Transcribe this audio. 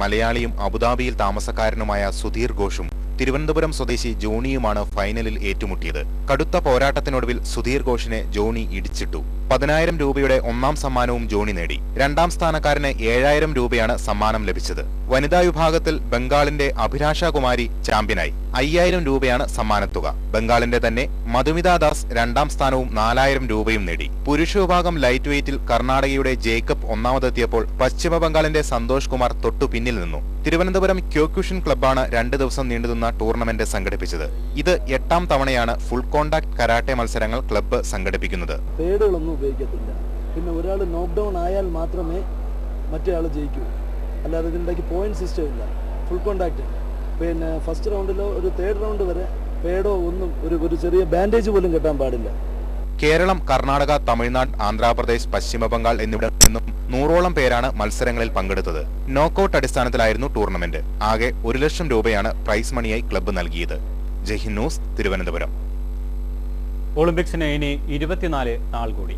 മലയാളിയും അബുദാബിയിൽ താമസക്കാരനുമായ സുധീർ ഘോഷും തിരുവനന്തപുരം സ്വദേശി ജോണിയുമാണ് ഫൈനലിൽ ഏറ്റുമുട്ടിയത്. കടുത്ത പോരാട്ടത്തിനൊടുവിൽ സുധീർ ഘോഷിനെ ജോണി ഇടിച്ചിട്ടു. 10,000 രൂപയുടെ ഒന്നാം സമ്മാനവും ജോണി നേടി. രണ്ടാം സ്ഥാനക്കാരന് 7,000 രൂപയാണ് സമ്മാനം ലഭിച്ചത്. വനിതാ വിഭാഗത്തിൽ ബംഗാളിന്റെ അഭിലാഷ കുമാരി ചാമ്പ്യനായി. 5,000 രൂപയാണ് സമ്മാനത്തുക. ബംഗാളിന്റെ തന്നെ മധുമിത ദാസ് രണ്ടാം സ്ഥാനവും 4,000 രൂപയും നേടി. പുരുഷ വിഭാഗം ലൈറ്റ് വെയ്റ്റിൽ കർണാടകയുടെ ജേക്കബ് ഒന്നാമതെത്തിയപ്പോൾ പശ്ചിമ ബംഗാളിന്റെ സന്തോഷ് കുമാർ തൊട്ടു പിന്നിൽ നിന്നു. തിരുവനന്തപുരം ക്യോക്യുഷൻ ക്ലബ്ബാണ് 2 ദിവസം നീണ്ടുനിന്ന ടൂർണമെന്റ് സംഘടിപ്പിച്ചത്. ഇത് 8ാം തവണയാണ് ഫുൾ കോണ്ടാക്ട് കരാട്ടെ മത്സരങ്ങൾ ക്ലബ്ബ് സംഘടിപ്പിക്കുന്നത്. പേടുകളൊന്നും ഉപയോഗിക്കത്തില്ല. പിന്നെ ഒരാൾ നോക്ക് ഡൗൺ ആയാൽ മാത്രമേ മറ്റേ ആൾ ജയിക്കൂ. അല്ലാതെ ഇതിൻ്റെ പോയിന്റ് സിസ്റ്റം ഇല്ല. Full contact. പിന്നെ ഫസ്റ്റ് റൗണ്ടിലോ ഒരു തേർഡ് റൗണ്ട് വരെ പേടോ ഒന്നും ഒരു ചെറിയ ബാൻഡേജ് പോലും കെട്ടാൻ പാടില്ല. കേരളം, കർണാടക, തമിഴ്നാട്, ആന്ധ്രാപ്രദേശ്, പശ്ചിമ ബംഗാൾ എന്നിവിടങ്ങളിൽ നിന്നും 100ഓളം പേരാണ് മത്സരങ്ങളിൽ പങ്കെടുത്തത്. നോക്കൌട്ട് അടിസ്ഥാനത്തിലായിരുന്നു ടൂർണമെന്റ്. ആകെ 1 ലക്ഷം രൂപയാണ് പ്രൈസ് മണിയായി ക്ലബ്ബ് നൽകിയത്. ജയ്ഹിന്ദ് ന്യൂസ്, തിരുവനന്തപുരം. ഒളിമ്പിക്സിന് ഇനി 24 നാൾ കൂടി.